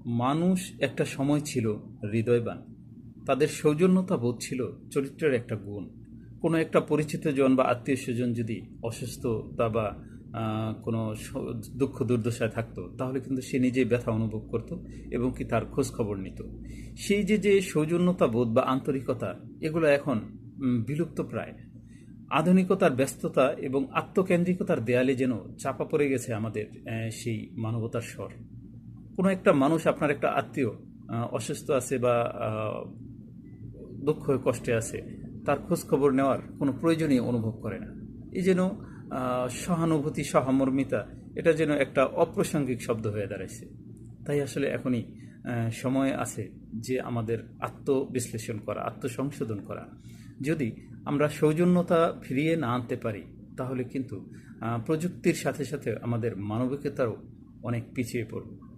মানুষ একটা সময় ছিল হৃদয়বান, তাদের সৌজন্যতা বোধ ছিল চরিত্রের একটা গুণ। কোনো একটা পরিচিত জন বা আত্মীয় স্বজন যদি অসুস্থতা বা কোনো দুঃখ দুর্দশায় থাকতো, তাহলে কিন্তু সে নিজেই ব্যথা অনুভব করত এবং কি তার খোঁজ খবর নিত। সেই যে যে সৌজন্যতা বোধ বা আন্তরিকতা, এগুলো এখন বিলুপ্ত প্রায়। আধুনিকতার ব্যস্ততা এবং আত্মকেন্দ্রিকতার দেয়ালে যেন চাপা পড়ে গেছে আমাদের সেই মানবতার স্বর। কোনো একটা মানুষ, আপনার একটা আত্মীয় অসুস্থ আছে বা দুঃখ কষ্টে আছে, তার খোঁজ খবর নেওয়ার কোনো প্রয়োজনই অনুভব করে না। এই যেন সহানুভূতি, সহমর্মিতা, এটা যেন একটা অপ্রাসঙ্গিক শব্দ হয়ে দাঁড়াইছে। তাই আসলে এখনই সময় আছে যে আমাদের আত্মবিশ্লেষণ করা, আত্মসংশোধন করা। যদি আমরা সৌজন্যতা ফিরিয়ে না আনতে পারি, তাহলে কিন্তু প্রযুক্তির সাথে সাথে আমাদের মানবিকতাও অনেক পিছিয়ে পড়ব।